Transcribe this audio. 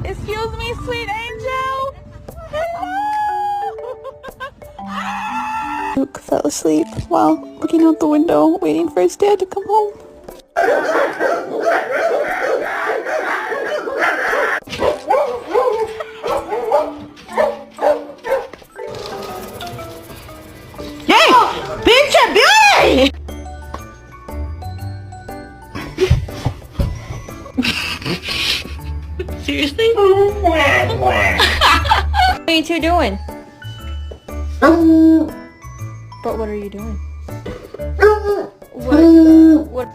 Excuse me, sweet angel. Luke fell asleep while looking out the window, waiting for his dad to come home. Hey! Pinche beauty! Seriously? What are you two doing? But what are you doing? What?